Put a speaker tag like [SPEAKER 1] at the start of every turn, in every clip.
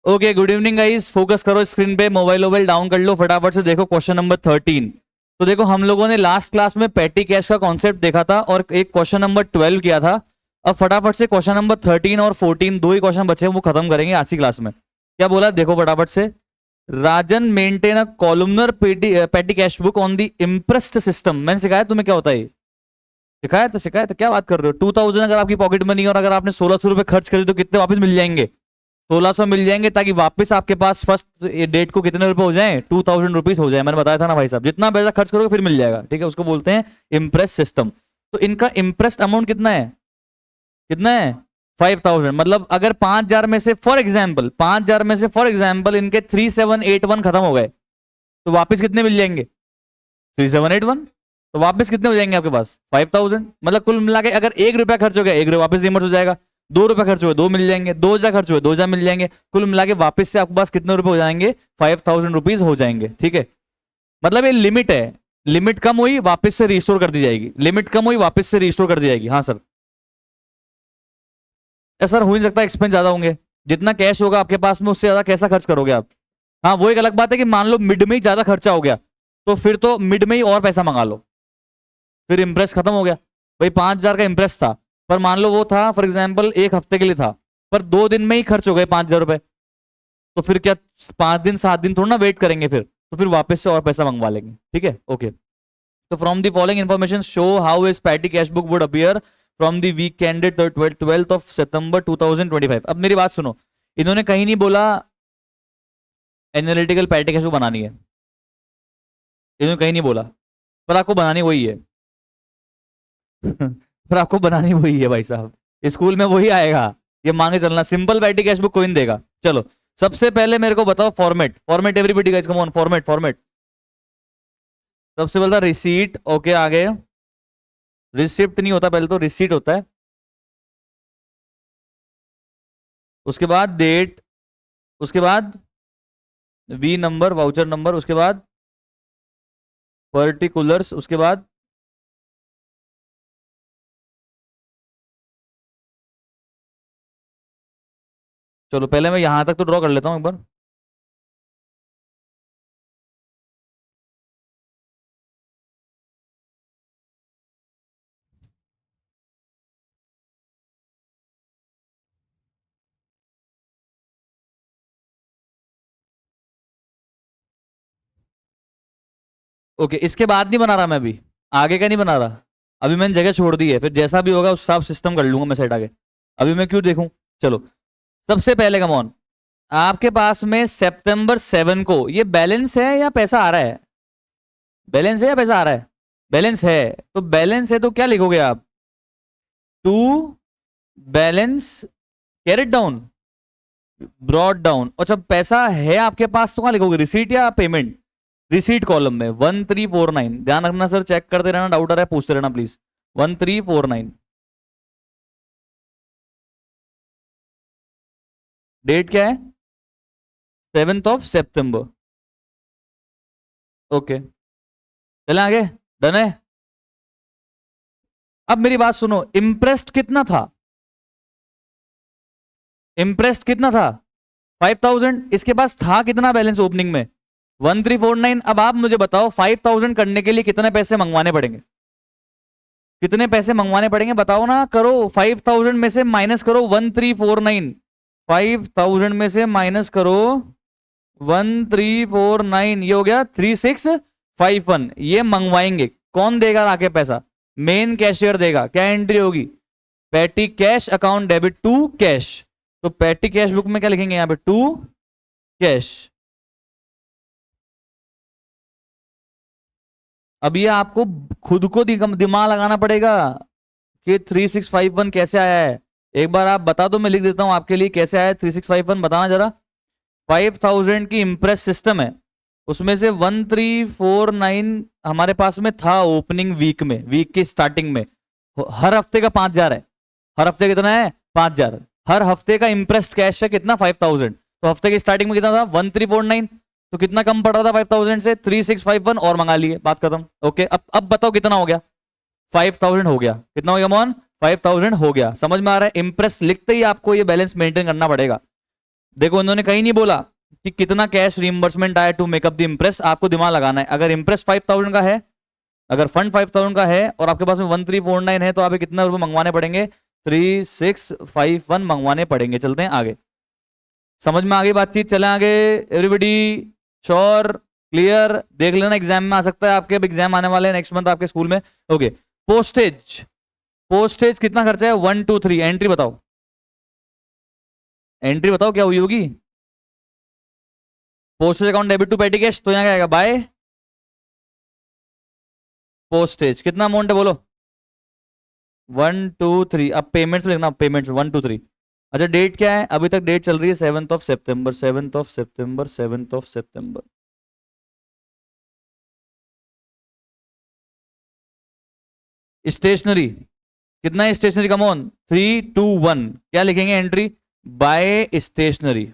[SPEAKER 1] Okay, good evening guys. Focus करो screen पे, mobile वोबाइल down कर लो फटाफट से। देखो क्वेश्चन नंबर 13। तो देखो हम लोगों ने लास्ट क्लास में पेटी कैश का कॉन्सेप्ट देखा था और एक क्वेश्चन नंबर 12 किया था। अब फटाफट से क्वेश्चन नंबर 13 और 14 दो ही क्वेश्चन बचे हैं, वो खत्म करेंगे आज की क्लास में। क्या बोला देखो फटाफट से। Rajan maintain a columnar petty cash book on the imprest system. मैंने सिखाया तुम्हें क्या होता है? सिखाया तो क्या बात कर रहे हो। 2000 अगर आपकी पॉकेट मनी और अगर आपने 1600 रुपए खर्च करे तो कितने वापस मिल जाएंगे? 1600 मिल जाएंगे, ताकि वापस आपके पास फर्स्ट डेट को कितने रुपए हो जाए? 2000 रुपीज हो जाए। मैंने बताया था ना भाई साहब, जितना पैसा खर्च करोगे फिर मिल जाएगा। ठीक है, उसको बोलते हैं इम्प्रेस सिस्टम। तो इनका इम्प्रेस्ड अमाउंट कितना है? कितना है? 5000। मतलब अगर 5000 में से फॉर एग्जाम्पल 5000 में से फॉर एग्जाम्पल इनके 3781 खत्म हो गए, तो वापस कितने मिल जाएंगे? 3781। तो वापस कितने हो जाएंगे आपके पास? 5000। मतलब कुल मिला के अगर 1 रुपया खर्च हो गया, 1 रुपया वापस रिमर्स हो जाएगा। 2 रुपए खर्च हुए, 2 मिल जाएंगे। 2000 खर्च हुए, 2000 मिल जाएंगे। कुल मिला के वापस से आपके पास कितने रुपए हो जाएंगे? 5000 रुपीज हो जाएंगे। ठीक है, मतलब ये लिमिट है। लिमिट कम हुई वापस से रिस्टोर कर दी जाएगी, लिमिट कम हुई वापस से रिस्टोर कर दी जाएगी। हाँ सर, सर हो नहीं सकता, एक्सपेंस ज्यादा होंगे। जितना कैश होगा आपके पास में उससे ज्यादा कैसा खर्च करोगे आप? हाँ, वो एक अलग बात है कि मान लो मिड में ही ज्यादा खर्चा हो गया, तो फिर तो मिड में ही और पैसा मंगा लो, फिर इंप्रेस खत्म हो गया। भाई 5000 का इंप्रेस था, पर मान लो वो था फॉर एग्जाम्पल 1 हफ्ते के लिए था, पर 2 दिन में ही खर्च हो गए 5000 रुपए। तो फिर क्या 5 दिन 7 दिन थोड़ा ना वेट करेंगे फिर, तो फिर वापस से और पैसा मंगवा लेंगे। ठीक है, ओके। तो from the following information show how is petty cash book would appear from the week ended 12th of सितंबर 2025। अब मेरी बात सुनो, इन्होंने कहीं नहीं बोला एनालिटिकल पैटी कैश बुक बनानी है, इन्होंने कहीं नहीं बोला, पर आपको बनानी वही है। पर आपको बनानी वही है भाई साहब, स्कूल में वही आएगा। ये मांगे चलना, सिंपल पैटी कैश बुक कोई नहीं देगा। चलो, सबसे पहले मेरे को बताओ format. Format everybody guys come on, format format. सबसे पहले रिसीट। ओके, आगे रिसिप्ट नहीं होता, पहले तो रिसीट होता है। उसके बाद डेट, उसके बाद वी नंबर, वाउचर नंबर, उसके बाद पर्टिकुलर्स, उसके बाद चलो पहले मैं यहां तक तो ड्रॉ कर लेता हूं एक बार। ओके, इसके बाद नहीं बना रहा मैं अभी, आगे का नहीं बना रहा। अभी मैंने जगह छोड़ दी है, फिर जैसा भी होगा उस हिसाब सिस्टम कर लूंगा मैं सेट आगे। अभी मैं क्यों देखूं। चलो, सबसे पहले कम ऑन, आपके पास में September 7 को ये बैलेंस है या पैसा आ रहा है? बैलेंस है या पैसा आ रहा है? बैलेंस है। तो बैलेंस है तो क्या लिखोगे आप? To balance carried down, brought down. अच्छा, पैसा है आपके पास तो कहां लिखोगे, रिसीट या पेमेंट? रिसीट कॉलम में 1349। ध्यान रखना सर, चेक करते रहना, डाउट आ रहा है पूछते रहना प्लीज। 1349। डेट क्या है? 7th of September। ओके, चले आगे। डन है। अब मेरी बात सुनो, इंप्रेस्ड कितना था? इंप्रेस्ड कितना था? 5000। इसके पास था कितना बैलेंस ओपनिंग में? 1349। अब आप मुझे बताओ 5000 करने के लिए कितने पैसे मंगवाने पड़ेंगे? कितने पैसे मंगवाने पड़ेंगे बताओ ना, करो। 5000 में से माइनस करो 1349। 5000 में से माइनस करो 1349, ये हो गया 3651। ये मंगवाएंगे, कौन देगा आके पैसा? मेन कैशियर देगा। क्या एंट्री होगी? Petty cash account debit to cash. तो पैटी कैश बुक में क्या लिखेंगे यहां पे? To cash. अब ये आपको खुद को दिमाग लगाना पड़ेगा कि 3651 कैसे आया है। एक बार आप बता दो, मैं लिख देता हूं आपके लिए कैसे आया है 3651, बताना जरा। 5000 की इंप्रेस सिस्टम है, उसमें से 1349 हमारे पास में था ओपनिंग वीक में, वीक की स्टार्टिंग में। हर हफ्ते का 5000 है। हर हफ्ते कितना है? 5000। हर हफ्ते का इंप्रेस्ड कैश है कितना? 5000। तो हफ्ते की स्टार्टिंग में कितना था? 1349। तो कितना कम पड़ रहा था 5000 से? 3651 और मंगा लिए, बात खत्म। ओके, अब बताओ कितना हो गया? 5000 हो गया। कितना हो गया मोहन? 5000 हो गया। समझ में आ रहा है? इंप्रेस लिखते ही आपको ये बैलेंस मेंटेन करना पड़ेगा। देखो उन्होंने कहीं नहीं बोला कि कितना कैश रिइंबर्समेंट आया टू मेकअप द इम्प्रेस, आपको दिमाग लगाना है। अगर इम्प्रेस 5000 का है, अगर फंड 5000 का है और आपके पास में 1349 है, तो आप कितना रुपए मंगवाने पड़ेंगे? 3651 मंगवाने पड़ेंगे। चलते हैं आगे, समझ में आ गई बातचीत? चले आगे एवरीबडी, श्योर, क्लियर? देख लेना, एग्जाम में आ सकता है आपके, अब एग्जाम आने वाले हैं नेक्स्ट मंथ आपके स्कूल में। ओके, पोस्टेज, पोस्टेज कितना खर्चा है? 123, एंट्री बताओ, एंट्री बताओ क्या हुई होगी? Postage account debit to petty cash, तो यहाँ क्या आएगा? Bye postage. कितना अमाउंट है बोलो? 123। अब पेमेंट्स में लिखना, पेमेंट्स 123। अच्छा डेट क्या है? अभी तक डेट चल रही है 7 सितंबर, 7 सितंबर, 7 सितंबर। स्टेशनरी कितना है? स्टेशनरी का अमाउंट 321। क्या लिखेंगे एंट्री? Bye stationery.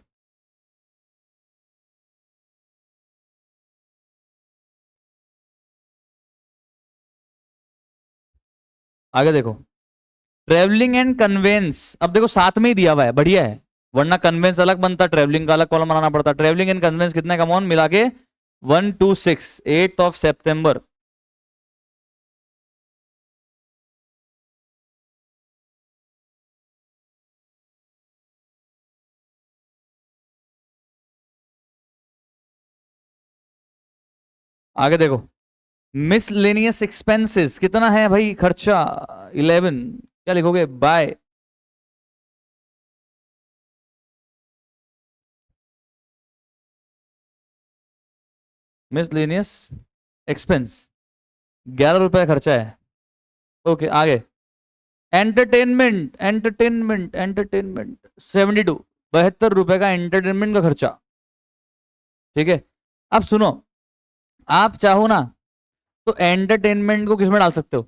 [SPEAKER 1] आगे देखो, ट्रेवलिंग एंड कन्वेंस, अब देखो साथ में ही दिया हुआ है, बढ़िया है, वरना कन्वेंस अलग बनता, ट्रेवलिंग का अलग कॉलम बनाना पड़ता। ट्रेवलिंग एंड कन्वेंस कितने का अमाउंट मिला के? 126, 8 सितंबर। आगे देखो, मिसलेनियस एक्सपेंसेस कितना है भाई खर्चा? 11। क्या लिखोगे? बाय मिसलेनियस एक्सपेंस, 11 रुपए का खर्चा है। ओके आगे, एंटरटेनमेंट, एंटरटेनमेंट, एंटरटेनमेंट 72, 72 रुपए का एंटरटेनमेंट का खर्चा। ठीक है, अब सुनो, आप चाहो ना तो एंटरटेनमेंट को किस में डाल सकते हो?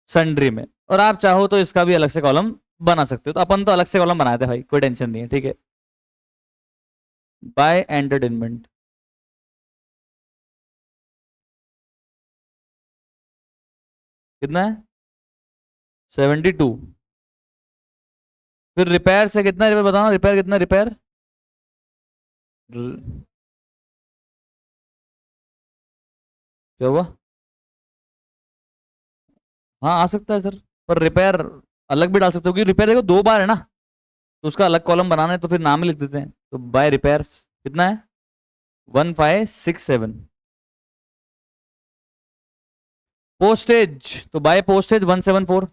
[SPEAKER 1] सन्ड्री में। और आप चाहो तो इसका भी अलग से कॉलम बना सकते हो, तो अपन तो अलग से कॉलम बनाए थे भाई, कोई टेंशन नहीं है। ठीक है, बाय एंटरटेनमेंट। कितना है? 72। फिर रिपेयर से कितना रिपेयर बताओ? रिपेयर कितना? रिपेयर क्या हुआ? हाँ आ सकता है सर, पर रिपेयर अलग भी डाल सकते हो, क्योंकि रिपेयर देखो 2 बार है ना, तो उसका अलग कॉलम बनाना है, तो फिर नाम ही लिख देते हैं। तो बाय रिपेयर्स कितना है? 1567। पोस्टेज, तो बाय पोस्टेज 174।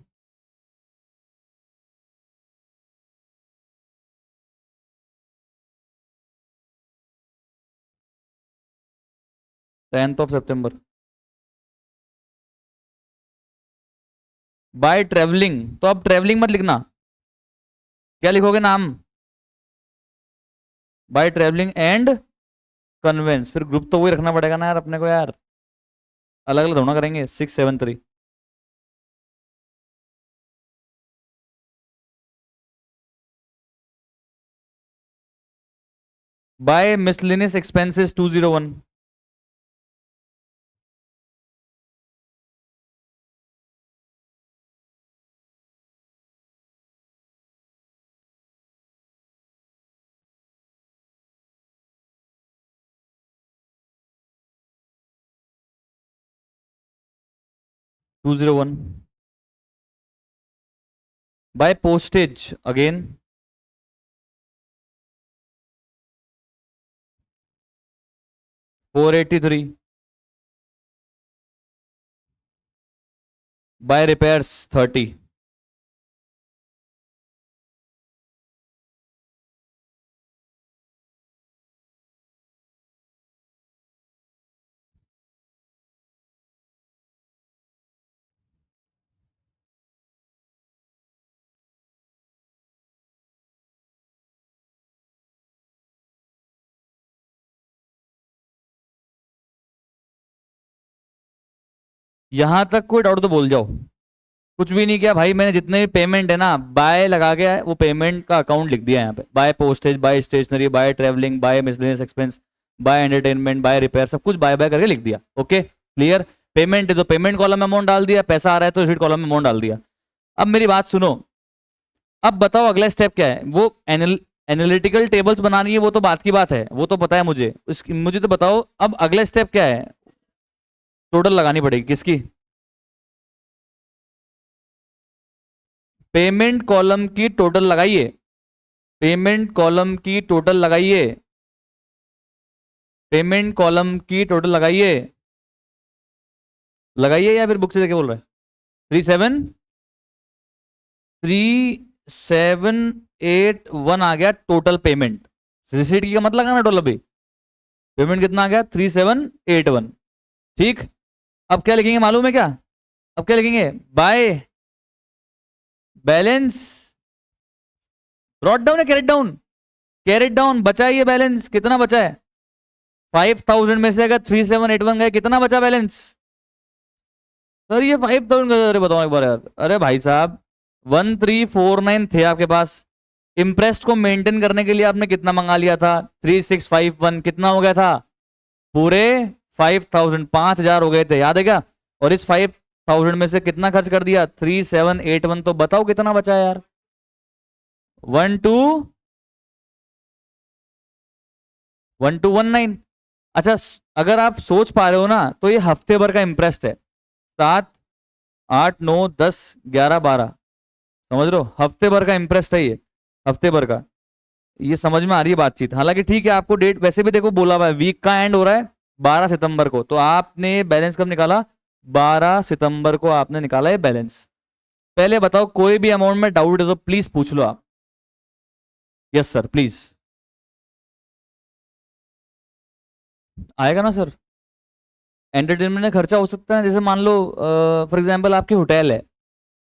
[SPEAKER 1] 10 सितंबर। बाय ट्रेवलिंग, तो अब ट्रेवलिंग मत लिखना, क्या लिखोगे नाम? बाय ट्रेवलिंग एंड कन्वेंस, फिर ग्रुप तो वही रखना पड़ेगा ना यार अपने को यार, अलग अलग थोड़ा करेंगे। 673। By miscellaneous expenses 201। Two zero one. By postage again 483। By repairs 30। यहां तक कोई डाउट तो बोल जाओ। कुछ भी नहीं किया भाई मैंने, जितने भी पेमेंट है ना बाय लगा के वो पेमेंट का अकाउंट लिख दिया यहाँ पे। By postage, by stationery, by travelling, by miscellaneous expense, by entertainment, by repair, सब कुछ बाय बाय करके लिख दिया। Okay clear? पेमेंट है तो पेमेंट कॉलम में अमाउंट डाल दिया, पैसा आ रहा है तो रिसीट कॉलम में अमाउंट डाल दिया। अब मेरी बात सुनो, अब बताओ अगला स्टेप क्या है? वो एनुअल एनालिटिकल टेबल्स बनानी है वो तो बात की बात है, वो तो पता है मुझे। मुझे तो बताओ अब अगला स्टेप क्या है। टोटल लगानी पड़ेगी किसकी? पेमेंट कॉलम की टोटल लगाइए, पेमेंट कॉलम की टोटल लगाइए, पेमेंट कॉलम की टोटल लगाइए, लगाइए या फिर बुक से देखे बोल रहे हैं? 37 आ गया टोटल पेमेंट। रिसीट की मत लगाना टोटल, अभी पेमेंट कितना आ गया? 3781। ठीक, अब क्या लिखेंगे मालूम है क्या? अब क्या लिखेंगे? बाय बैलेंस ब्रॉट डाउन है कैरेट डाउन? कैरेट डाउन बचा है ये बैलेंस, कितना बचा है? 5000 में से अगर 3781 गए कितना बचा बैलेंस? सर ये 5000 का, अरे बताओ एक बार यार। अरे भाई साहब 1349 थे आपके पास, इम्प्रेस्ड को मेंटेन करने के लिए आपने कितना मंगा लिया था? 3651। कितना हो गया था? पूरे 5000, 5000 हो गए थे, याद है क्या? और इस 5000 में से कितना खर्च कर दिया? 3781। तो बताओ कितना बचा यार? 1219। अच्छा अगर आप सोच पा रहे हो ना तो ये हफ्ते भर का इम्प्रेस्ड है। 7 8 9 10 11 12, समझ रहे हो? हफ्ते भर का इम्प्रेस्ड है ये, हफ्ते भर का। ये समझ में आ रही है बातचीत? हालांकि ठीक है, आपको डेट वैसे भी देखो बोला हुआ है, वीक का एंड हो रहा है 12 सितंबर को, तो आपने बैलेंस कब निकाला? 12 सितंबर को आपने निकाला है बैलेंस। पहले बताओ कोई भी अमाउंट में डाउट है तो प्लीज पूछ लो आप। Yes sir please. आएगा ना सर? एंटरटेनमेंट में खर्चा हो सकता है, जैसे मान लो फॉर एग्जांपल आपकी होटल है,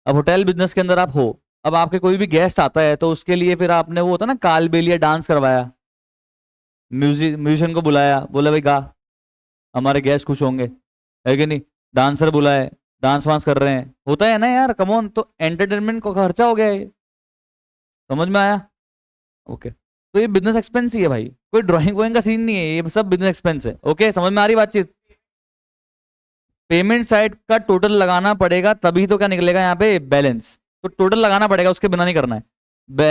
[SPEAKER 1] अब होटल बिजनेस के अंदर आप हो, अब आपके कोई भी गेस्ट आता है तो उसके लिए फिर आपने वो होता ना कालबेलिया डांस करवाया, म्यूजिशियन को बुलाया, बोले भाई गा, हमारे गेस्ट खुश होंगे, है कि नहीं? डांसर बुलाए, डांस वांस कर रहे हैं, होता है ना यार, कमॉन। तो एंटरटेनमेंट को खर्चा हो गया है ये। समझ में आया? ओके, तो ये बिजनेस एक्सपेंस ही है भाई, कोई ड्राइंग वॉइंग का सीन नहीं है, ये सब बिजनेस एक्सपेंस है। ओके, समझ में आ रही बातचीत? पेमेंट साइड का टोटल लगाना पड़ेगा तभी तो क्या निकलेगा यहाँ पे? बैलेंस। तो टोटल लगाना पड़ेगा, उसके बिना नहीं करना है।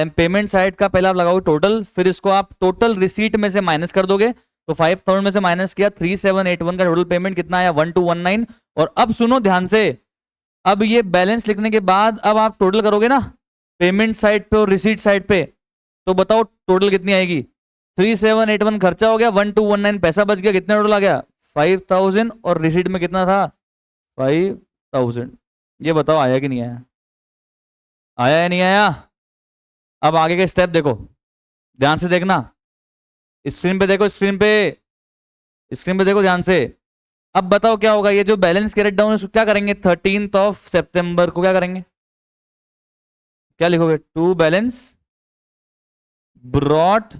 [SPEAKER 1] पेमेंट साइड का पहले आप लगाओगे टोटल, फिर इसको आप टोटल रिसीट में से माइनस कर दोगे। तो 5000 में से माइनस किया, 3781 का टोटल पेमेंट कितना आया? 1219। और अब सुनो ध्यान से, अब ये बैलेंस लिखने के बाद अब आप टोटल करोगे ना पेमेंट साइड पे और रिसीट साइड पे, तो बताओ टोटल कितनी आएगी? 3781 खर्चा हो गया, 1219 पैसा बच गया, कितना टोटल आ गया? 5000। और रिसीट में कितना था? 5000। ये बताओ आया कि नहीं आया? आया या नहीं आया? अब आगे के स्टेप देखो, ध्यान से देखना, स्क्रीन पे देखो, स्क्रीन पे, स्क्रीन पे देखो ध्यान से। अब बताओ क्या होगा? ये जो बैलेंस कैरेट डाउन है क्या करेंगे? 13 सितंबर को क्या करेंगे? क्या लिखोगे? To balance brought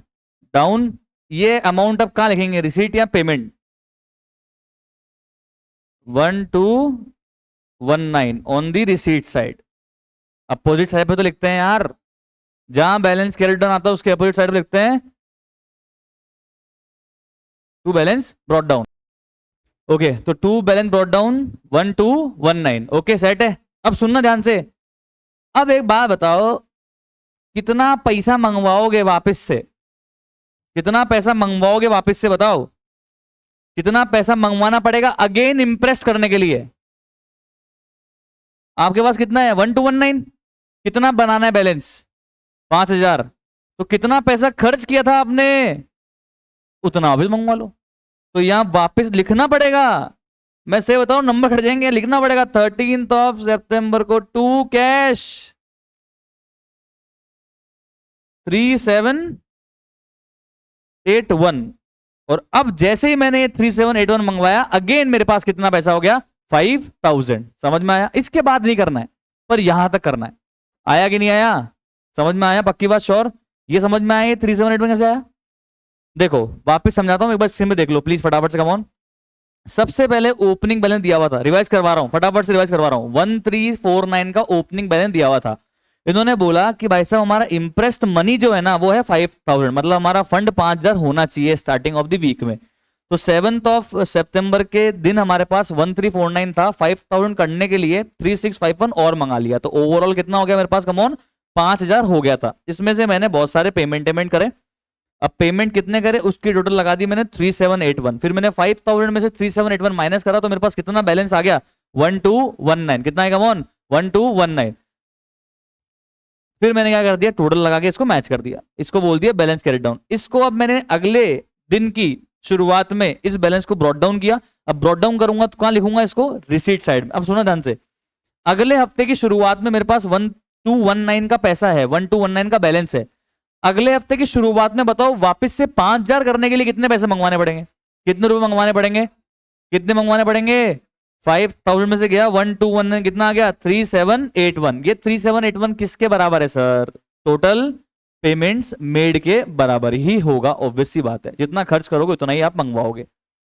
[SPEAKER 1] down. ये अमाउंट अब कहां लिखेंगे? रिसीट या payment? 1219 on the receipt side. Opposite side पे तो लिखते हैं यार, जहां बैलेंस कैरेट डाउन आता है उसके अपोजिट साइड पे लिखते हैं to balance brought down. Okay, तो to balance brought down 1219। Okay set है। अब सुनना ध्यान से, अब एक बात बताओ, कितना पैसा मंगवाओगे वापस से? कितना पैसा मंगवाओगे वापस से बताओ? कितना पैसा मंगवाना पड़ेगा अगेन इंप्रेस करने के लिए? आपके पास कितना है? 1219। कितना बनाना है बैलेंस? 5000। तो कितना पैसा खर्च किया था आपने, उतना भी मंगवा लो। तो यहां वापस लिखना पड़ेगा, मैं से बताऊं नंबर खट जाएंगे, लिखना पड़ेगा 13 सितंबर को टू कैश 3781। और अब जैसे ही मैंने ये 3781 मंगवाया, अगेन मेरे पास कितना पैसा हो गया? 5000। समझ में आया? इसके बाद नहीं करना है, पर यहां तक करना है। आया कि नहीं आया? समझ में आया? पक्की बात, श्योर? ये समझ में आया ये 3781 कैसे आया? देखो वापस समझाता हूं, एक बार स्क्रीन पे देख लो प्लीज फटाफट से, कम ऑन। सबसे पहले ओपनिंग बैलेंस दिया हुआ था, रिवाइज करवा रहा हूं, फटाफट से रिवाइज करवा रहा हूं। 1349 का ओपनिंग बैलेंस दिया हुआ था। इन्होंने बोला कि भाई साहब हमारा इंप्रेस्ड मनी जो है ना वो है 5000, मतलब हमारा फंड 5000 होना चाहिए स्टार्टिंग ऑफ द वीक में। तो 7 सितंबर के दिन हमारे पास 1349 था, 5000 करने के लिए 3651 और मंगा लिया, तो ओवरऑल कितना हो गया मेरे पास? कम ऑन 5,000 हो गया था। इसमें से मैंने बहुत सारे पेमेंट करे। अब पेमेंट कितने करे उसकी टोटल लगा दी मैंने 3781। फिर मैंने 5,000 में से 3781 माइनस करा तो मेरे पास कितना बैलेंस आ गया 1219। कितना आएगा मोहन 1219। फिर मैंने क्या कर दिया टोटल लगा के इसको मैच कर दिया, इसको बोल दिया बैलेंस कैरी डाउन। इसको अब मैंने अगले दिन की शुरुआत में इस बैलेंस को ब्रॉट डाउन किया। अब ब्रॉट डाउन करूंगा तो कहां लिखूंगा इसको रिसीट साइड में। अब सुनो ध्यान से, अगले हफ्ते की शुरुआत में मेरे पास 1219 का पैसा है, 1219 का बैलेंस है। अगले हफ्ते की शुरुआत में बताओ वापस से 5,000 करने के लिए कितने पैसे मंगवाने पड़ेंगे, कितने रुपए मंगवाने पड़ेंगे, कितने मंगवाने पड़ेंगे 5,000 में से गया 1219 कितना आ गया 3781। ये 3781 किसके बराबर है सर, टोटल पेमेंट्स मेड के बराबर ही होगा। ऑब्वियस सी बात है, जितना खर्च करोगे उतना ही आप मंगवाओगे।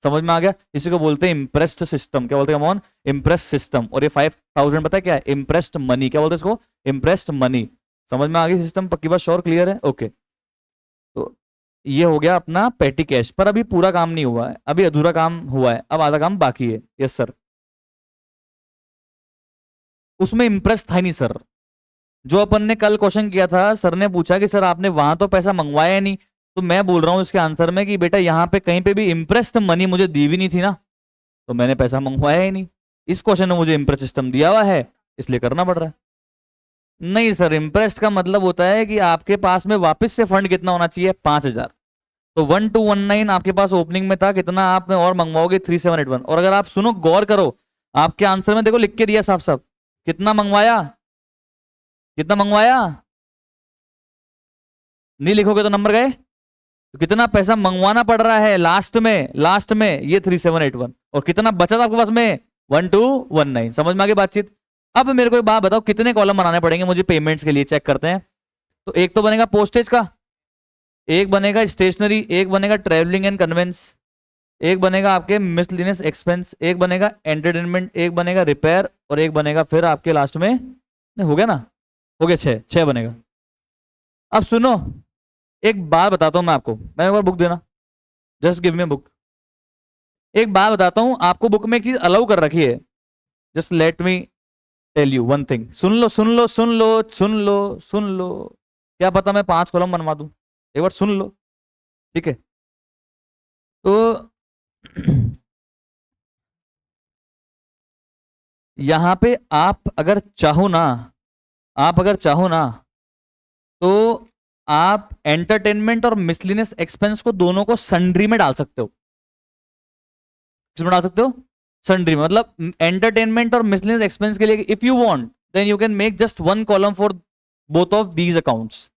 [SPEAKER 1] समझ में आ गया। इसी को बोलते हैं इम्प्रेस्ड सिस्टम। क्या बोलते हैं मोहन, इम्प्रेस्ड सिस्टम। और ये 5,000 पता है क्या है, इम्प्रेस्ड मनी। क्या बोलते हैं इसको, इम्प्रेस्ड मनी। समझ में आ गई सिस्टम, पक्की बात, श्योर, क्लियर है, ओके। तो ये हो गया अपना पेटी कैश। पर अभी पूरा काम नहीं हुआ है, अभी अधूरा काम हुआ है, अब आधा काम बाकी है। यस सर, उसमें इम्प्रेस था ही नहीं सर। जो अपन ने कल क्वेश्चन किया था, सर ने पूछा कि सर आपने वहां तो पैसा मंगवाया नहीं, तो मैं बोल रहा हूं इसके आंसर में कि बेटा यहाँ पे कहीं पे भी इम्प्रेस्ड मनी मुझे दी भी नहीं थी ना, तो मैंने पैसा मंगवाया ही नहीं। इस क्वेश्चन में मुझे इम्प्रेस सिस्टम दिया हुआ है, इसलिए करना पड़ रहा है। नहीं सर, इम्प्रेस्ड का मतलब होता है कि आपके पास में वापस से फंड कितना होना चाहिए 5,000। तो 1219 आपके पास ओपनिंग में था, कितना आपने और मंगवाओगे 3781। और अगर आप सुनो गौर करो, आपके आंसर में देखो लिख के दिया साफ साफ, कितना मंगवाया, कितना मंगवाया, नहीं लिखोगे तो नंबर गए। तो कितना पैसा मंगवाना पड़ रहा है लास्ट में, लास्ट में ये 3781, और कितना बचा था आपके पास में 1219। समझ में आ गई बातचीत। अब मेरे को एक बात बताओ, कितने कॉलम बनाने पड़ेंगे मुझे पेमेंट्स के लिए, चेक करते हैं। तो एक तो बनेगा पोस्टेज का, एक बनेगा स्टेशनरी, एक बनेगा ट्रेवलिंग एंड कन्वेंस, एक बनेगा आपके मिसलिनियस एक्सपेंस, एक बनेगा एंटरटेनमेंट, एक बनेगा रिपेयर, और एक बनेगा फिर आपके लास्ट में, नहीं हो गया ना, हो गया, छह बनेगा। अब सुनो एक बात बताता हूं मैं आपको, मैं एक बार बुक देना, जस्ट गिव मी बुक। एक बात बताता हूं आपको, बुक में एक चीज अलाउ कर रखी है, just let me tell you one thing. सुन लो सुन लो सुन लो सुन लो सुन लो, क्या पता मैं 5 कॉलम बनवा दूं, एक बार सुन लो, ठीक है। तो यहां पे आप अगर चाहो ना, आप अगर चाहो ना, तो आप एंटरटेनमेंट और मिसलिनियस एक्सपेंस को दोनों को सन्ड्री में डाल सकते हो। किसमें डाल सकते हो, सन्ड्री में। मतलब एंटरटेनमेंट और मिसलिनियस एक्सपेंस के लिए if you want then you can make just one column for both of these accounts.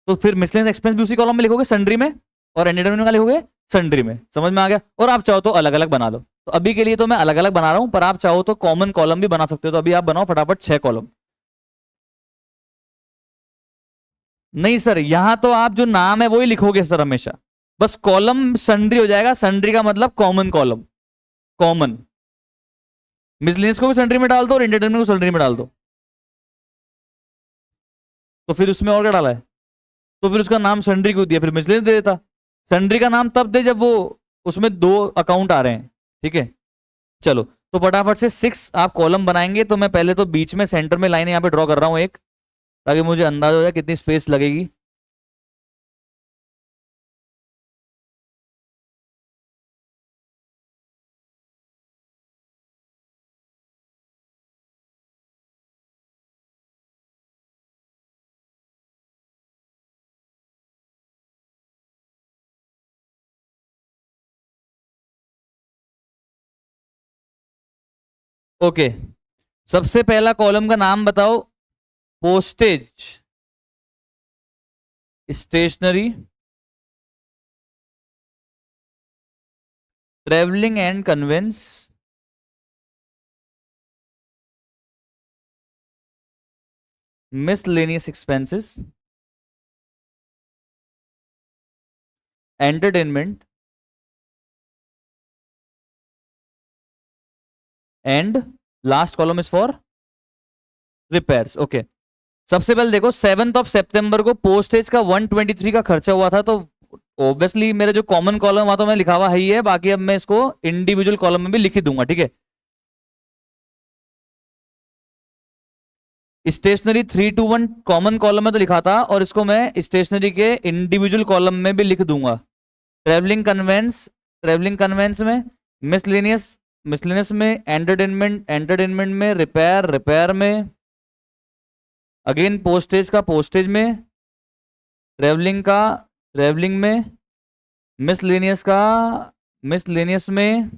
[SPEAKER 1] तो फिर मिसलिनियस एक्सपेंस भी उसी कॉलम में लिखोगे सन्ड्री में, और एंटरटेनमेंट का लिखोगे सन्ड्री में। समझ में आ गया। और आप चाहो तो अलग अलग बना लो। तो अभी के लिए तो मैं अलग अलग बना रहा हूं, पर आप चाहो तो कॉमन कॉलम भी बना सकते हो। तो अभी आप बनाओ फटाफट 6 कॉलम। नहीं सर, यहां तो आप जो नाम है वही लिखोगे सर हमेशा, बस कॉलम सन्ड्री हो जाएगा। सन्ड्री का मतलब कॉमन कॉलम, कॉमन। मिसलिनियस को भी सन्ड्री में डाल दो और एंटरटेनमेंट को सन्ड्री में डाल दो। तो फिर उसमें और क्या डाला है, तो फिर उसका नाम सन्ड्री क्यों दिया, फिर मिसलिनियस दे देता। सन्ड्री का नाम तब दे जब वो उसमें 2 अकाउंट आ रहे हैं, ठीक है। चलो तो फटाफट से 6 आप कॉलम बनाएंगे। तो मैं पहले तो बीच में सेंटर में लाइन यहाँ पे ड्रॉ कर रहा हूँ एक, ताकि मुझे अंदाजा हो जाए कितनी स्पेस लगेगी। ओके, सबसे पहला कॉलम का नाम बताओ, postage, stationery, travelling and conveyance, miscellaneous expenses, entertainment and last column is for repairs. Okay, सबसे पहले देखो 7 सितंबर को पोस्टेज का 123 का खर्चा हुआ था। तो ऑब्वियसली मेरे जो कॉमन कॉलम वहां तो मैं लिखा हुआ है ही है, बाकी अब मैं इसको इंडिविजुअल कॉलम में भी लिख ही दूंगा, ठीक है। स्टेशनरी 3 to 1 कॉमन कॉलम में तो लिखा था, और इसको मैं स्टेशनरी के इंडिविजुअल कॉलम में भी लिख दूंगा। ट्रेवलिंग कन्वेंस में, मिसलेनियस मिसलेनियस में, एंटरटेनमेंट में, रिपेयर में, अगेन पोस्टेज का पोस्टेज में, ट्रेवलिंग में, मिसलेनियस में,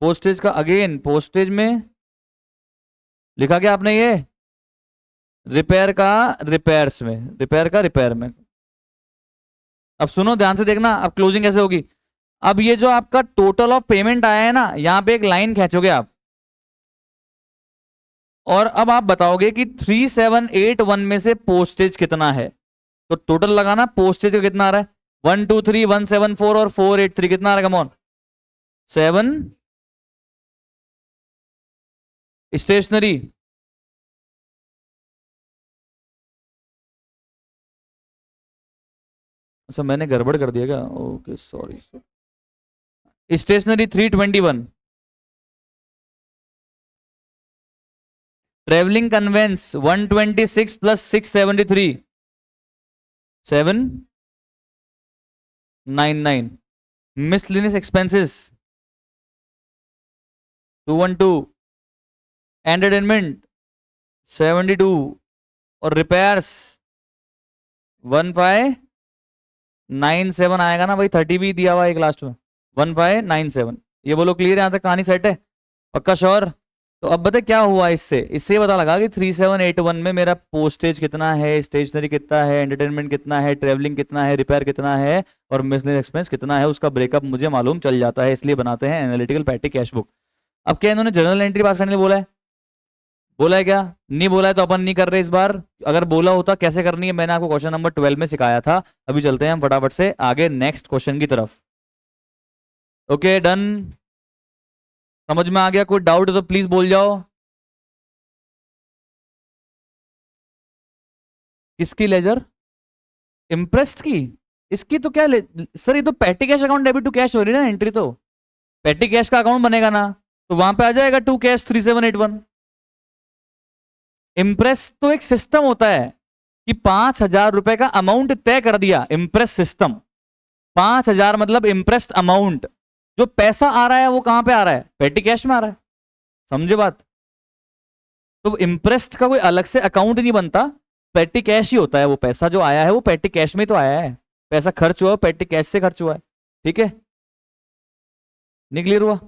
[SPEAKER 1] पोस्टेज का अगेन पोस्टेज में। लिखा क्या आपने ये? रिपेयर का रिपेयर में। अब सुनो ध्यान से देखना, अब क्लोजिंग कैसे होगी। अब ये जो आपका टोटल ऑफ पेमेंट आया है ना, यहां पे एक लाइन खींचोगे आप, और अब आप बताओगे कि 3781 में से पोस्टेज कितना है। तो टोटल लगाना, पोस्टेज का कितना आ रहा है, 123 174 और 483 कितना आ रहा है, कम ऑन 7। स्टेशनरी अच्छा मैंने गड़बड़ कर दिया क्या, okay sorry. Stationery 321, travelling conveyance 126 plus 673 799, miscellaneous expenses 212, entertainment 72, और रिपेयर्स 1597 आएगा ना भाई, 30 भी दिया हुआ एक लास्ट में, 1597। ये बोलो क्लियर है, यहां तक कहानी सेट है, पक्का श्योर। तो अब बता क्या हुआ, इससे पता लगा कि 3781 में मेरा पोस्टेज कितना है, स्टेशनरी कितना है, एंटरटेनमेंट कितना है, ट्रेवलिंग कितना है, रिपेयर कितना है, और मिसलेनियस एक्सपेंस कितना है, उसका ब्रेकअप मुझे मालूम चल जाता है। इसलिए बनाते हैं एनालिटिकल पैटी कैश बुक। अब क्या इन्होंने जर्नल एंट्री पास करने के लिए बोला है? बोला है क्या? नहीं बोला है तो अपन नहीं कर रहे इस बार। अगर बोला होता कैसे करनी है, मैंने आपको क्वेश्चन नंबर 12 में सिखाया था। अभी चलते हैं हम फटाफट से आगे नेक्स्ट क्वेश्चन की तरफ। ओके डन, समझ में आ गया? कोई डाउट है तो प्लीज बोल जाओ। किसकी लेजर? इम्प्रेस्ड की? इसकी तो क्या सर, ये तो petty cash account debit to cash हो रही है ना एंट्री, तो पैटी कैश का अकाउंट बनेगा ना, तो वहां पे आ जाएगा टू कैश 3781। इम्प्रेस तो एक सिस्टम होता है कि 5,000 रुपए का अमाउंट तय कर दिया, इम्प्रेस सिस्टम। 5,000 मतलब इम्प्रेस्ड अमाउंट, जो पैसा आ रहा है वो कहां पे आ रहा है, पेटी कैश में आ रहा है। समझे बात? तो इम्प्रेस्ड का कोई अलग से अकाउंट नहीं बनता, पेटी कैश ही होता है। वो पैसा जो आया है वो पेटी कैश में तो आया है, पैसा खर्च हुआ पेटी कैश से खर्च हुआ है। ठीक है, नहीं क्लियर हुआ?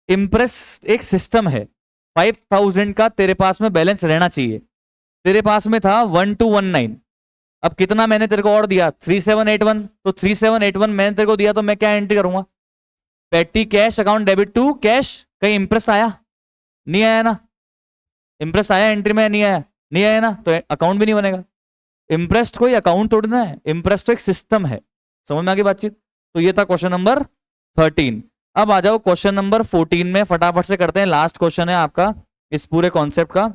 [SPEAKER 1] इम्प्रेस एक सिस्टम है। 5,000 का तेरे पास में बैलेंस रहना चाहिए, तेरे पास में था 1219। अब कितना मैंने तेरे को और दिया, 3781। तो 3781 मैंने तेरे को दिया, तो मैं क्या एंट्री करूंगा, petty cash account debit to cash. कहीं इंप्रेस आया? नहीं आया ना। इंप्रेस आया एंट्री में? नहीं आया, नहीं आया ना, तो अकाउंट भी नहीं बनेगा। इंप्रेस्ड कोई अकाउंट तोड़ना है, इंप्रेस्ड तो एक सिस्टम है। समझ में आ गई बातचीत? तो ये था क्वेश्चन नंबर 13। अब आ जाओ क्वेश्चन नंबर 14 में, फटाफट से करते हैं, लास्ट क्वेश्चन है आपका इस पूरे कॉन्सेप्ट का।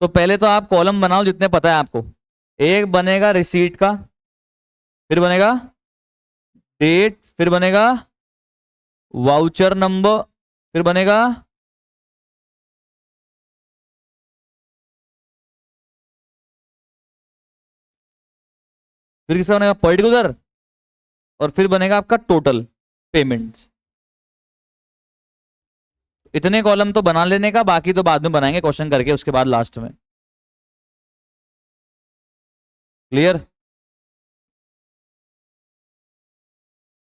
[SPEAKER 1] तो पहले तो आप कॉलम बनाओ जितने पता है आपको। एक बनेगा रिसीट का, फिर बनेगा डेट, फिर बनेगा वाउचर नंबर, फिर बनेगा फिर किसका बनेगा पर्टिकुलर, और फिर बनेगा आपका टोटल पेमेंट्स। इतने कॉलम तो बना लेने का, बाकी तो बाद में बनाएंगे क्वेश्चन करके उसके बाद लास्ट में। Clear?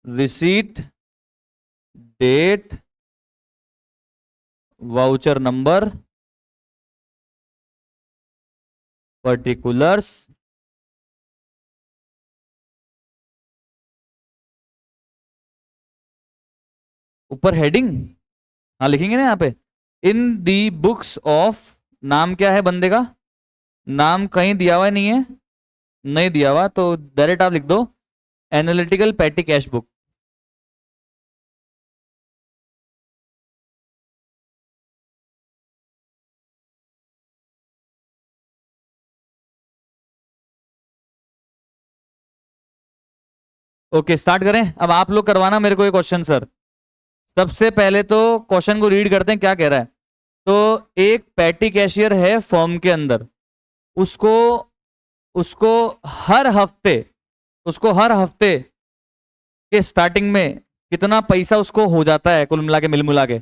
[SPEAKER 1] Receipt, date, voucher number, particulars, ऊपर हेडिंग हाँ लिखेंगे ना यहाँ पे, इन दी बुक्स ऑफ, नाम क्या है बंदे का, नाम कहीं दिया हुआ नहीं है, नहीं दिया हुआ तो डायरेक्ट आप लिख दो analytical patty cash book. Okay start करें। अब आप लोग करवाना मेरे को ये क्वेश्चन सर। सबसे पहले तो क्वेश्चन को रीड करते हैं क्या कह रहा है। तो एक पैटी कैशियर है फर्म के अंदर, उसको उसको हर हफ्ते उसको हर हफ्ते के स्टार्टिंग में कितना पैसा उसको हो जाता है कुल मिला के, मिल मिला के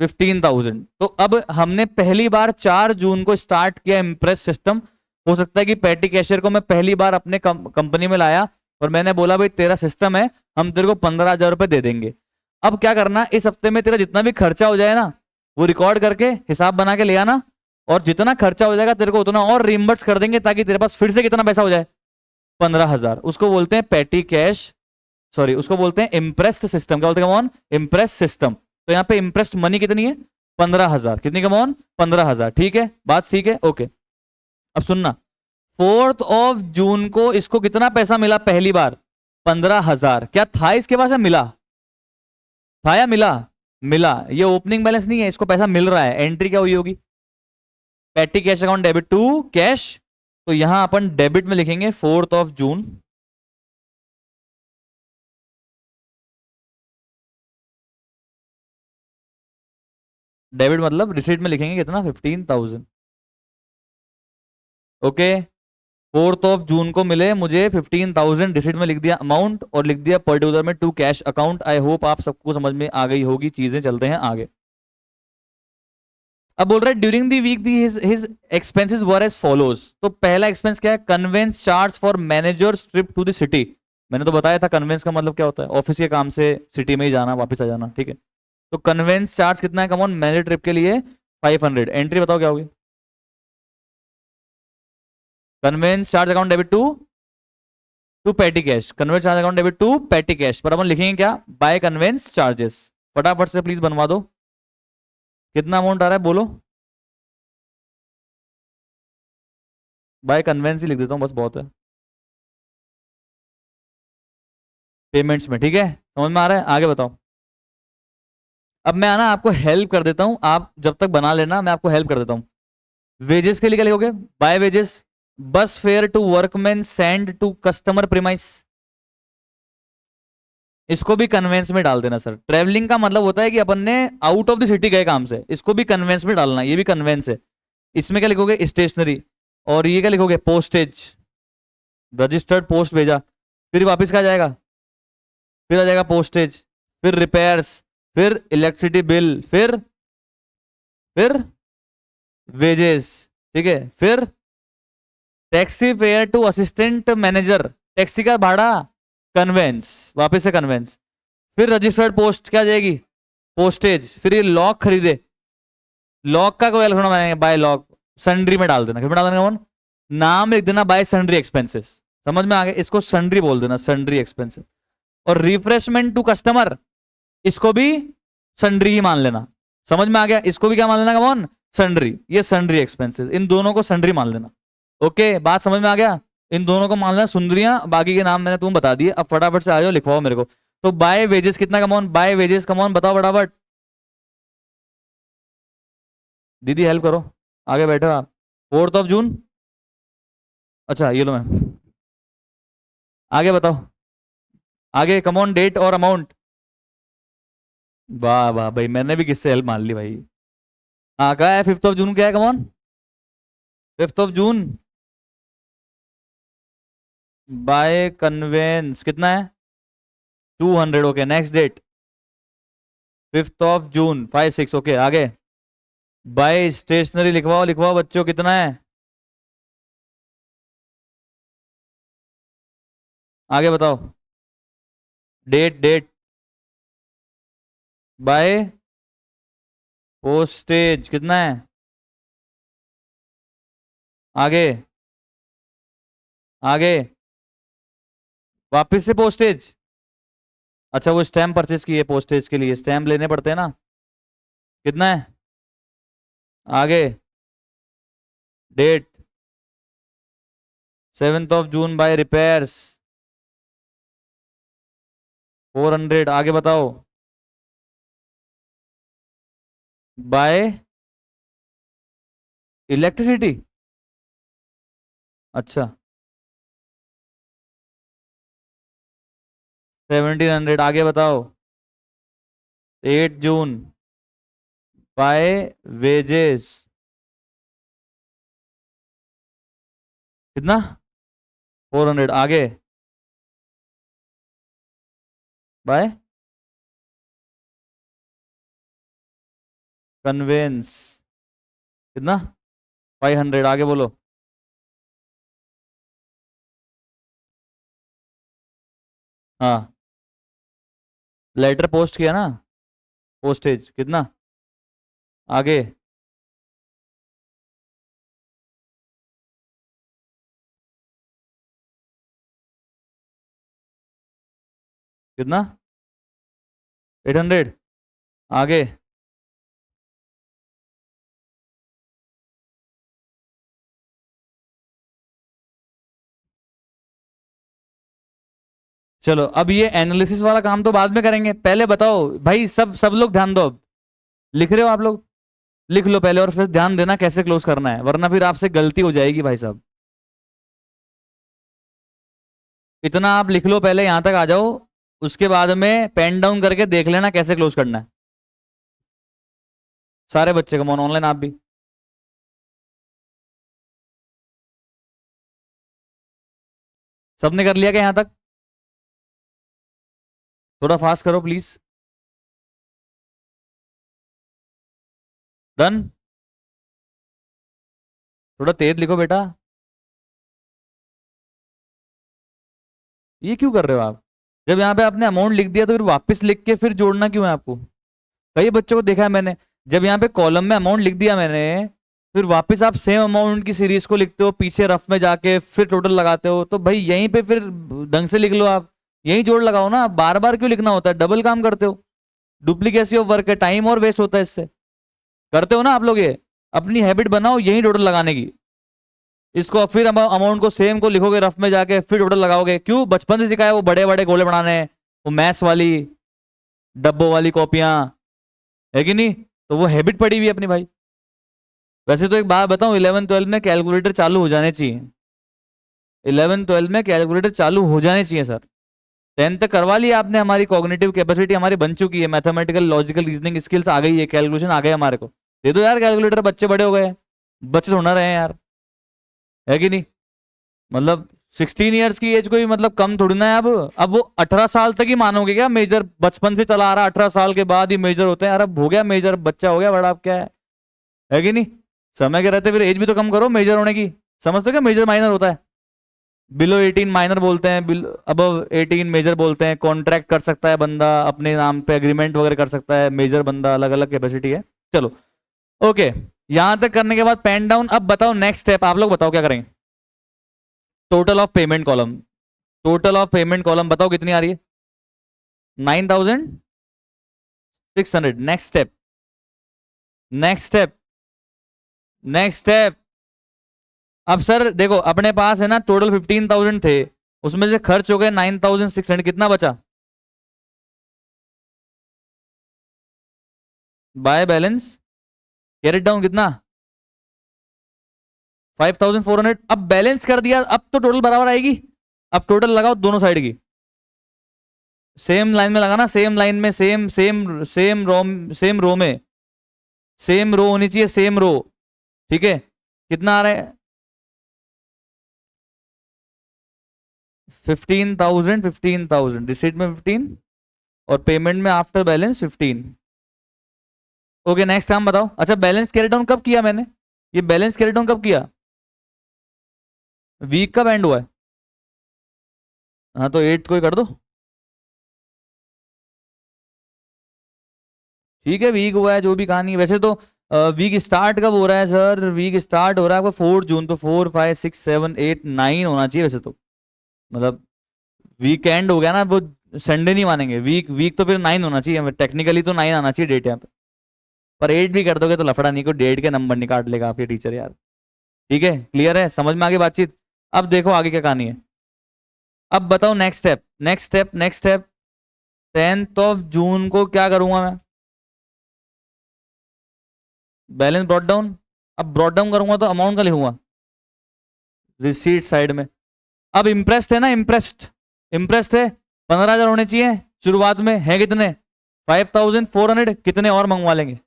[SPEAKER 1] 15,000। तो अब हमने पहली बार 4 जून को स्टार्ट किया इम्प्रेस सिस्टम। हो सकता है कि पैटी कैशियर को मैं पहली बार अपने कंपनी में लाया और मैंने बोला भाई तेरा सिस्टम है, हम तेरे को 15,000 रुपए दे देंगे। अब क्या करना, इस हफ्ते में तेरा जितना भी खर्चा हो जाए ना, वो रिकॉर्ड करके हिसाब बना के ले आना, और जितना खर्चा हो जाएगा तेरे को उतना और रिम्बर्स कर देंगे, ताकि तेरे पास फिर से कितना पैसा हो जाए, 15,000। उसको बोलते हैं पैटी कैश, सॉरी उसको बोलते हैं इम्प्रेस्ड सिस्टम। क्या बोलते हैं कमॉन? Impress system. तो यहाँ पे इम्प्रेस्ड मनी कितनी है? 15,000। कितनी कमॉन? 15,000। ठीक है, बात ठीक है, ओके। अब सुनना, 4 जून को इसको कितना पैसा मिला पहली बार? 15,000। क्या था इसके पास? मिला था या मिला? मिला। ये ओपनिंग बैलेंस नहीं है, इसको पैसा मिल रहा है। एंट्री क्या हुई होगी? Petty cash account debit to cash. तो यहां अपन डेबिट में लिखेंगे 4 जून। डेबिट मतलब रिसीट में लिखेंगे कितना? 15,000। ओके, 4 जून को मिले मुझे 15,000, रिसीट में लिख दिया अमाउंट और लिख दिया पर्टिकुलर में to cash account. I hope आप सबको समझ में आ गई होगी चीजें। चलते हैं आगे। अब बोल रहे हैं during the week his expenses were as follows. तो पहला एक्सपेंस क्या है? Conveyance charge for manager's trip to the city. मैंने तो बताया था कन्वेंस का मतलब क्या होता है, ऑफिस के काम से सिटी में ही जाना, वापस आ जाना। ठीक है, तो कन्वेंस चार्ज कितना है कमॉन? मैनेजर ट्रिप के लिए 500। एंट्री बताओ क्या होगी? Conveyance charge account debit to to petty cash. Conveyance charge account debit to petty cash पर अपन लिखेंगे क्या? By conveyance charges. फटाफट से प्लीज बनवा दो। कितना अमाउंट आ रहा है बोलो? बाय कन्वेंस ही लिख देता हूँ बस, बहुत है पेमेंट्स में। ठीक है, समझ में आ रहा है? आगे बताओ। अब मैं आना आपको हेल्प कर देता हूं, आप जब तक बना लेना, मैं आपको हेल्प कर देता हूं। वेजेस के लिए क्या लिखोगे? By wages. Bus fare to workman send to customer premise. इसको भी कन्वेंस में डाल देना सर। ट्रेवलिंग का मतलब होता है कि अपन ने आउट ऑफ द सिटी गए काम से, इसको भी कन्वेंस में डालना, ये भी कन्वेंस है। इसमें क्या लिखोगे? स्टेशनरी। और ये क्या लिखोगे? पोस्टेज। रजिस्टर्ड पोस्ट भेजा, फिर वापस क्या जाएगा? फिर आ जाएगा पोस्टेज, फिर रिपेयर्स, फिर इलेक्ट्रिसिटी बिल, फिर वेजेस। ठीक है, फिर taxi fare to assistant manager, taxi का भाड़ा, कन्वेंस, वापस से कन्वेंस। फिर रजिस्टर्ड पोस्ट क्या जाएगी? पोस्टेज। फिर ये लॉक खरीदे, लॉक का कोई थोड़ा बनाएंगे, बाय लॉक। सन्ड्री में डाल देना। फिर डाल देना कौन? नाम लिख देना बाय सन्ड्री एक्सपेंसेस। समझ में आ गया? इसको सन्ड्री बोल देना, सन्ड्री एक्सपेंसेस। और रिफ्रेशमेंट टू कस्टमर, इसको भी सन्ड्री ही मान लेना। समझ में आ गया? इसको भी क्या मान लेना कौन? सन्ड्री। ये सन्ड्री एक्सपेंसेस, इन दोनों को सन्ड्री मान लेना। ओके, बात समझ में आ गया? इन दोनों को मान लेना सुंदरियां, बाकी के नाम मैंने तुम बता दिए। अब फटाफट से आ जाओ, लिखवाओ मेरे को। तो बाय वेजेस कितना कमॉन? बाय वेजेस कमॉन बताओ फटाफट। दीदी हेल्प करो, आगे बैठो आप। 4 जून। अच्छा ये लो मैम, आगे बताओ। आगे कमॉन, डेट और अमाउंट। वाह वाह भाई, मैंने भी किससे हेल्प मान ली भाई। हाँ, क्या है? 5 जून क्या है कमॉन? 5 जून बाय कन्वेंस कितना है? 200। ओके, नेक्स्ट डेट 5 जून 5 6। ओके, आगे बाय स्टेशनरी लिखवाओ, लिखवाओ बच्चों, कितना है? आगे बताओ। डेट डेट बाय पोस्टेज कितना है? आगे आगे वापिस से पोस्टेज। अच्छा, वो स्टैम्प परचेज की है पोस्टेज के लिए, स्टैम्प लेने पड़ते हैं ना। कितना है? आगे डेट 7 जून बाय रिपेयर्स 400। आगे बताओ। Bye electricity. अच्छा, 1700। आगे बताओ। 8 जून बाय वेजेस कितना 400 आगे बाय कन्वेंस कितना 500 आगे बोलो। हाँ लेटर पोस्ट किया ना पोस्टेज कितना आगे कितना 800 आगे चलो अब ये एनालिसिस वाला काम तो बाद में करेंगे, पहले बताओ भाई, सब सब लोग ध्यान दो। अब लिख रहे हो आप लोग, लिख लो पहले और फिर ध्यान देना कैसे क्लोज करना है, वरना फिर आपसे गलती हो जाएगी भाई साहब। इतना आप लिख लो पहले, यहां तक आ जाओ, उसके बाद में पेन डाउन करके देख लेना कैसे क्लोज करना है। सारे बच्चे का ऑनलाइन आप भी सबने कर लिया क्या यहां तक? थोड़ा फास्ट करो प्लीज। डन। थोड़ा तेज लिखो बेटा। ये क्यों कर रहे हो आप? जब यहाँ पे आपने अमाउंट लिख दिया तो फिर वापस लिख के फिर जोड़ना क्यों है आपको? कई बच्चों को देखा है मैंने, जब यहाँ पे कॉलम में अमाउंट लिख दिया मैंने, फिर वापस आप सेम अमाउंट की सीरीज को लिखते हो, पीछे रफ में जाके फिर टोटल लगाते हो। तो भाई यहीं पे फिर ढंग से लिख लो, आप यहीं जोड़ लगाओ ना, बार बार क्यों लिखना होता है? डबल काम करते हो, डुप्लीकेसी ऑफ वर्क है, टाइम और वेस्ट होता है इससे। करते हो ना आप लोग ये, अपनी हैबिट बनाओ यहीं टोटल लगाने की। इसको फिर अमाउंट को सेम को लिखोगे रफ में जाके फिर टोटल लगाओगे, क्यों? बचपन से सिखाया वो बड़े बड़े गोले बनाने, वो मैथ्स वाली डब्बों वाली कॉपियां, है कि नहीं? तो वो हैबिट पड़ी हुई है अपनी भाई। वैसे तो एक बात बताऊं, 11 12 में कैलकुलेटर चालू हो जाने चाहिए, 11 12 में कैलकुलेटर चालू हो जाने चाहिए सर। 10th तक करवा लिया आपने, हमारी कॉग्निटिव कैपेसिटी हमारी बन चुकी है, मैथमेटिकल लॉजिकल रीजनिंग स्किल्स आ गई है, कैलकुलेशन आ गए हमारे को। दे दो यार कैलकुलेटर, बच्चे बड़े हो गए हैं, बच्चे थोड़ा रहे हैं यार, है कि नहीं? मतलब 16 ईयर्स की एज कोई मतलब कम थोड़ी ना है अब वो 18 साल तक ही मानोगे क्या मेजर? बचपन से चला आ रहा, 18 साल के बाद ही मेजर होते हैं यार, अब हो गया मेजर, बच्चा हो गया बड़ा, अब क्या है कि नहीं? समय के रहते फिर एज भी तो कम करो मेजर होने की। समझते हो क्या मेजर माइनर होता है? बिलो 18 माइनर बोलते हैं, अबव 18 मेजर बोलते हैं। कॉन्ट्रैक्ट कर सकता है बंदा अपने नाम पे, एग्रीमेंट वगैरह कर सकता है मेजर बंदा, अलग अलग कैपेसिटी है। चलो ओके, यहां तक करने के बाद पेन डाउन। अब बताओ नेक्स्ट स्टेप, आप लोग बताओ क्या करेंगे? Total of payment column, total of payment column बताओ कितनी आ रही है? 9600। Next step, next step, next step. अब सर देखो अपने पास है ना टोटल 15,000 थे, उसमें से खर्च हो गए 9,600, कितना बचा? बाय बैलेंस कैरेट डाउन कितना? 5,400। अब बैलेंस कर दिया, अब तो टोटल बराबर आएगी। अब टोटल लगाओ दोनों साइड की, सेम लाइन में लगाना, सेम लाइन में, same same same row, same row में, सेम रो होनी चाहिए, सेम रो। ठीक है, कितना आ रहा है? 15,000, 15,000 रिसीट में 15 और पेमेंट में आफ्टर बैलेंस 15। ओके नेक्स्ट काम बताओ। अच्छा बैलेंस कैरी डाउन कब किया मैंने? ये बैलेंस कैरी डाउन कब किया? वीक कब एंड हुआ है? हाँ तो 8 को ही कर दो। ठीक है वीक हुआ है जो भी कहानी है। वैसे तो वीक स्टार्ट कब हो रहा है सर? वीक स्टार्ट हो रहा है आपका 4 जून, तो 4 5 6 7 8 9 होना चाहिए वैसे तो। मतलब वीकेंड हो गया ना वो, संडे नहीं मानेंगे, वीक वीक तो फिर 9 होना चाहिए, टेक्निकली तो 9 आना चाहिए डेट यहाँ पे। पर 8 भी कर दोगे तो लफड़ा नहीं, को डेट के नंबर नहीं काट लेगा आपके टीचर यार। ठीक है क्लियर है, समझ में आगे बातचीत? अब देखो आगे क्या कहानी है। अब बताओ next step, next step, next step. 10th of June को क्या करूंगा मैं? Balance brought down. अब ब्रॉट डाउन करूंगा तो अमाउंट का लिखूंगा रिसीट साइड में। अब इम्प्रेस्ड है ना, इम्प्रेस्ड, इम्प्रेस्ड है, 15,000 होने चाहिए शुरुआत में, है कितने? 5,400। कितने और मंगवा लेंगे?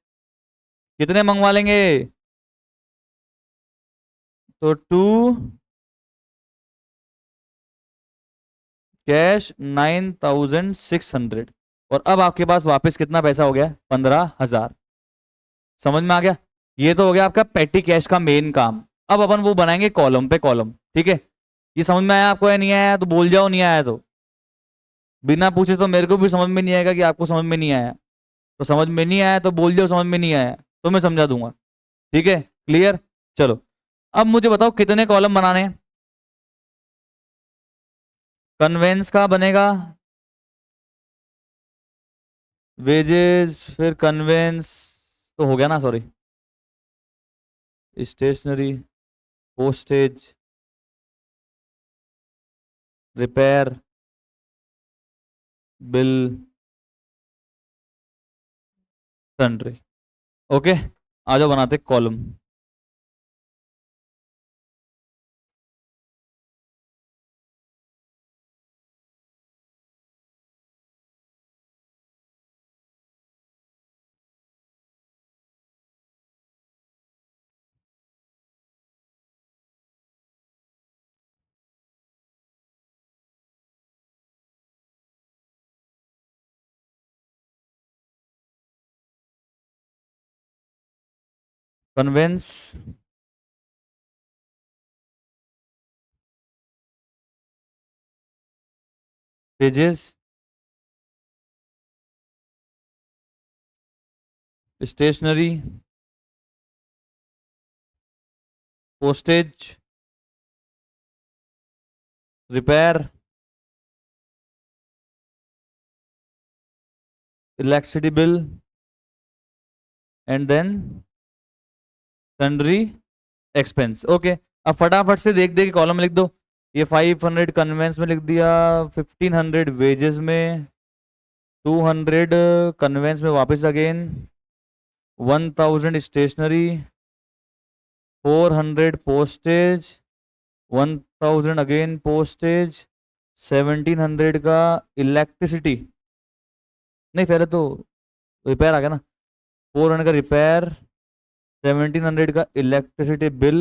[SPEAKER 1] कितने मंगवा लेंगे? तो 2 कैश 9600, और अब आपके पास वापस कितना पैसा हो गया? 15,000। समझ में आ गया? ये तो हो गया आपका पेटी कैश का मेन काम। अब अपन वो बनाएंगे कॉलम पे कॉलम, ठीक है? ये समझ में आया आपको या नहीं आया? तो बोल जाओ नहीं आया तो। बिना पूछे तो मेरे को भी समझ में नहीं आएगा कि आपको समझ में नहीं आया। तो समझ में नहीं आया तो बोल जाओ समझ में नहीं आया, तो मैं समझा दूंगा। ठीक है, क्लियर? चलो, अब मुझे बताओ कितने कॉलम बनाने हैं? कन्वेंस का बनेगा, वेजेस, फिर कन्वेंस तो हो गया ना, sorry, stationery, postage, repair, bill, sundry. Okay, आ जाओ बनाते column. Conveyance, wages, stationery, postage, repair, electricity bill, and then sundry expense. Okay, अब फटाफट से देख देख कॉलम में लिख दो। ये 500 कन्वेंस में लिख दिया, 1500 वेजेस में, 200 कन्वेंस में वापस again, 1000 stationery, 400 postage, 1000 again postage, 1700 का इलेक्ट्रिसिटी, नहीं पहले तो रिपेयर आ गया ना, 400 का रिपेयर, 1700 का इलेक्ट्रिसिटी बिल,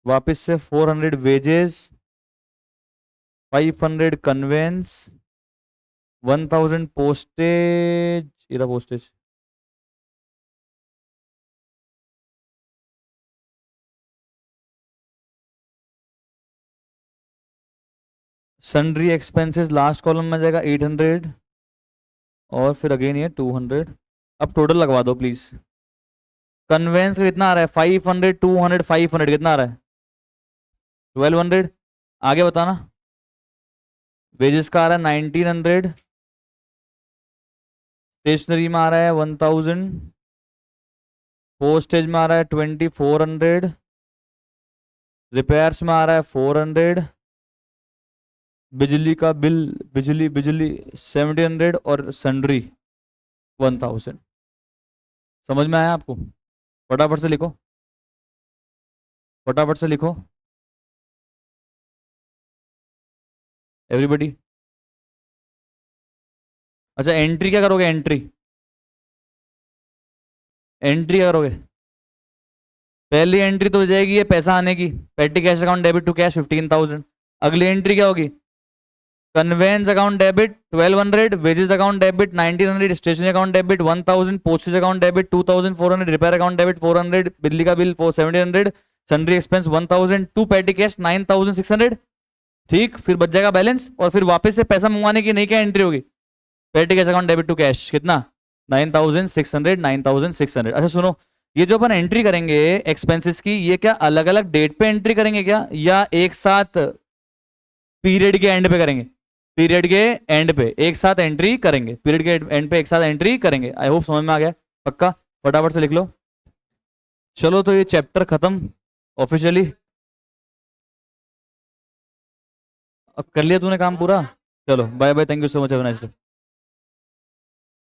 [SPEAKER 1] वापस से 400 वेजेस, 500 कन्वेंस, 1000 पोस्टेज, इरा postage, sundry expenses last column में जाएगा 800, और फिर अगेन ये 200। अब टोटल लगवा दो प्लीज। कन्वेंस का कितना आ रहा है? 500, 200, 500 कितना आ रहा है? 1200। आगे बताना। वेजेस का आ रहा है 1900, स्टेशनरी में आ रहा है 1000, पोस्टेज में आ रहा है 2400, रिपेयर्स में आ रहा है 400, बिजली का बिल, बिजली बिजली 1700, और सन्ड्री 1000। समझ में आया आपको? फटाफट से लिखो, फटाफट से लिखो एवरीबडी। अच्छा, एंट्री क्या करोगे? एंट्री, एंट्री क्या करोगे? पहली एंट्री तो हो जाएगी ये पैसा आने की, petty cash account debit to cash 15,000। अगली एंट्री क्या होगी? Conveyance account debit 1200, wages account debit 1900, stationery account debit 1000, postage account debit 2400, repair account debit 400, बिजली का bill 1700, sundry expense 1000, to petty cash 9600। ठीक, फिर बच जाएगा बैलेंस, और फिर वापस से पैसा मंगवाने की नई क्या एंट्री होगी? Petty cash account debit to cash कितना? 9600, 9600। अच्छा सुनो, ये जो अपन एंट्री करेंगे एक्सपेंसेस की, ये क्या अलग अलग डेट पे एंट्री करेंगे क्या, या एक साथ पीरियड के एंड पे करेंगे? पीरियड के एंड पे एक साथ एंट्री करेंगे, पीरियड के एंड पे एक साथ एंट्री करेंगे। आई होप समझ में आ गया, पक्का? फटाफट से लिख लो। चलो, तो ये चैप्टर खत्म ऑफिशियली। कर लिया तूने काम पूरा? चलो bye bye, thank you so much, have a nice day.